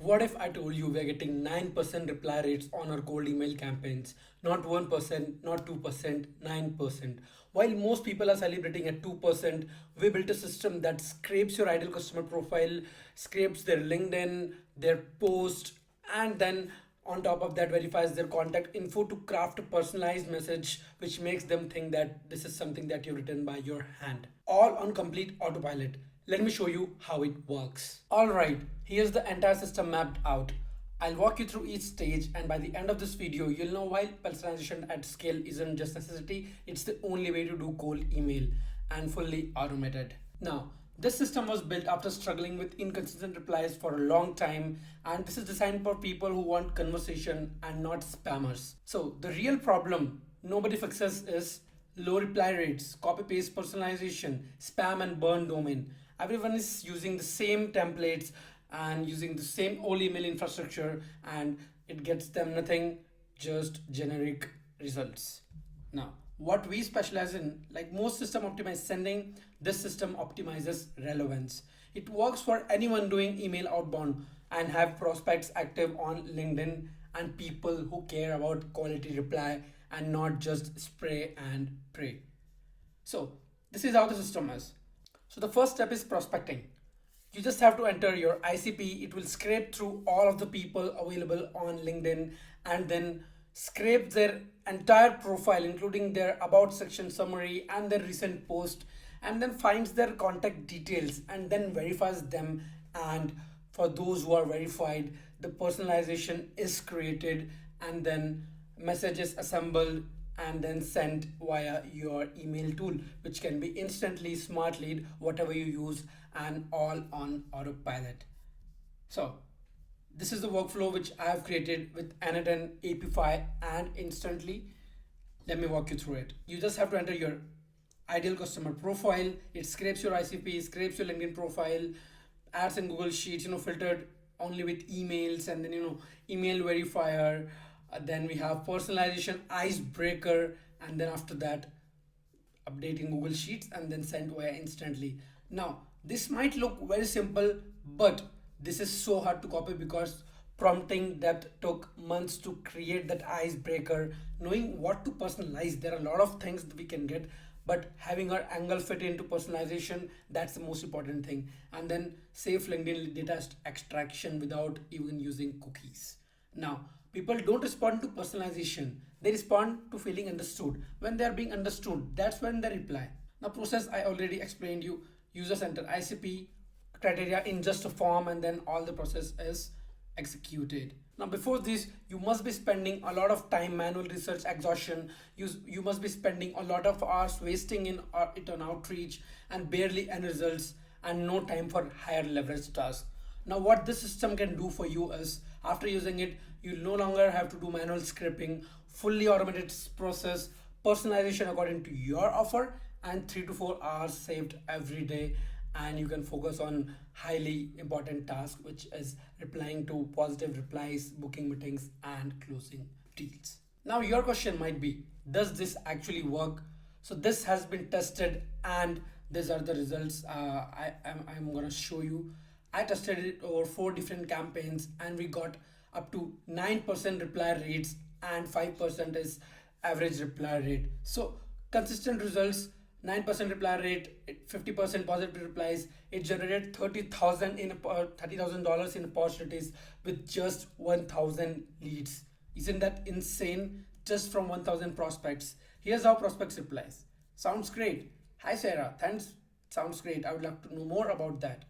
What if I told you we're getting 9% reply rates on our cold email campaigns? Not 1%, not 2%, 9%. While most people are celebrating at 2%, we built a system that scrapes your ideal customer profile, scrapes their LinkedIn, their post, and then on top of that verifies their contact info to craft a personalized message which makes them think that this is something that you've written by your hand, all on complete autopilot. Let me show you how it works. Alright, here's the entire system mapped out. I'll walk you through each stage, and by the end of this video you'll know why personalization at scale isn't just necessity, it's the only way to do cold email and fully automated. Now, this system was built after struggling with inconsistent replies for a long time, and this is designed for people who want conversation and not spammers. So, the real problem nobody fixes is low reply rates, copy paste personalization, spam and burn domain. Everyone is using the same templates and using the same old email infrastructure, and it gets them nothing, just generic results. Now, what we specialize in, like most system optimized sending, this system optimizes relevance. It works for anyone doing email outbound and have prospects active on LinkedIn and people who care about quality reply and not just spray and pray. So, this is how the system is. So, the first step is prospecting. You just have to enter your ICP. It will scrape through all of the people available on LinkedIn and then scrape their entire profile, including their about section summary and their recent post, and then finds their contact details and then verifies them. And for those who are verified, the personalization is created and then messages assembled and then sent via your email tool, which can be instantly smart lead, whatever you use, and all on autopilot. So this is the workflow which I have created with N10 API and instantly. Let me walk you through it. You just have to enter your ideal customer profile. It scrapes your ICP, scrapes your LinkedIn profile, adds in Google Sheets, filtered only with emails, and then email verifier. Then we have personalization icebreaker, and then after that updating Google Sheets and then sent via instantly. Now this might look very simple, but this is so hard to copy because prompting that took months to create that icebreaker. Knowing what to personalize, there are a lot of things that we can get, but having our angle fit into personalization, that's the most important thing. And then safe LinkedIn data extraction without even using cookies. Now, people don't respond to personalization, they respond to feeling understood. When they are being understood, that's when they reply. Now, process I already explained you. Users enter ICP criteria in just a form, and then all the process is executed. Now, before this, you must be spending a lot of time, manual research exhaustion. You must be spending a lot of hours wasting it on outreach and barely any results, and no time for higher leverage tasks. Now, what this system can do for you is, after using it, you no longer have to do manual scripting, fully automated process, personalization according to your offer, and 3 to 4 hours saved every day. And you can focus on highly important tasks, which is replying to positive replies, booking meetings, and closing deals. Now, your question might be, does this actually work? So this has been tested, and these are the results. I'm gonna show you. I tested it over 4 different campaigns, and we got up to 9% reply rates and 5% is average reply rate. So consistent results, 9% reply rate, 50% positive replies. It generated $30,000 in opportunities with just 1,000 leads. Isn't that insane? Just from 1,000 prospects. Here's how prospects replies. Sounds great. Hi Sarah, thanks. Sounds great. I would like to know more about that.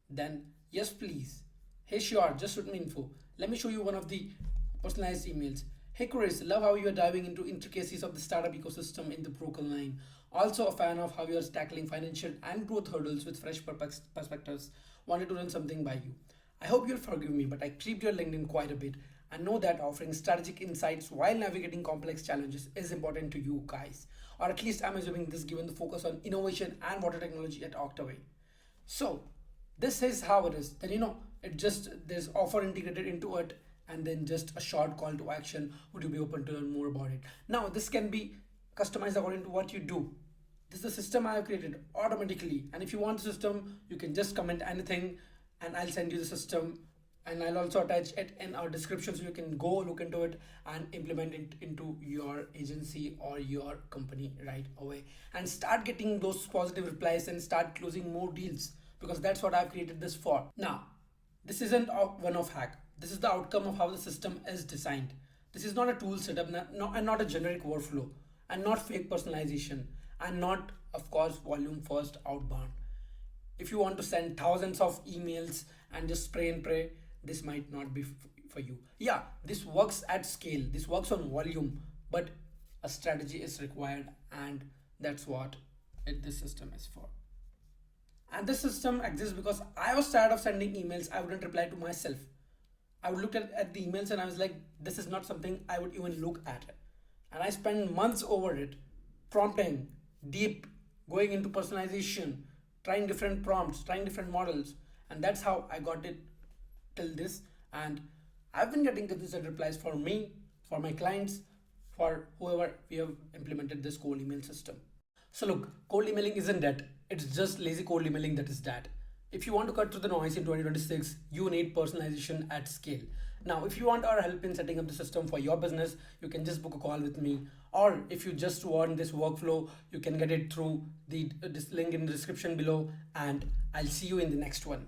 Then, yes please. Hey sure, just shoot me info. Let me show you one of the personalized emails. Hey Chris, love how you are diving into intricacies of the startup ecosystem in the Broker line. Also a fan of how you are tackling financial and growth hurdles with fresh perspectives. Wanted to run something by you. I hope you'll forgive me, but I creeped your LinkedIn quite a bit. I know that offering strategic insights while navigating complex challenges is important to you guys. Or at least I'm assuming this given the focus on innovation and water technology at Octaway. So this is how it is. Then it just there's offer integrated into it, and then just a short call to action. Would you be open to learn more about it? Now this can be customized according to what you do. This is the system I have created automatically, and if you want the system, you can just comment anything and I'll send you the system and I'll also attach it in our description so you can go look into it and implement it into your agency or your company right away and start getting those positive replies and start closing more deals, because that's what I've created this for. Now, this isn't a one-off hack. This is the outcome of how the system is designed. This is not a tool setup, and not a generic workflow, and not fake personalization, and not, of course, volume first outbound. If you want to send thousands of emails and just spray and pray, this might not be for you. Yeah, this works at scale, this works on volume, but a strategy is required, and that's what this system is for. And this system exists because I was tired of sending emails I wouldn't reply to myself. I would look at the emails and I was like, this is not something I would even look at. And I spent months over it, prompting, deep, going into personalization, trying different prompts, trying different models. And that's how I got it till this. And I've been getting consistent replies for me, for my clients, for whoever we have implemented this cold email system. So look, cold emailing isn't dead. It's just lazy cold emailing that is dead. If you want to cut through the noise in 2026, you need personalization at scale. Now, if you want our help in setting up the system for your business, you can just book a call with me. Or if you just want this workflow, you can get it through this link in the description below. And I'll see you in the next one.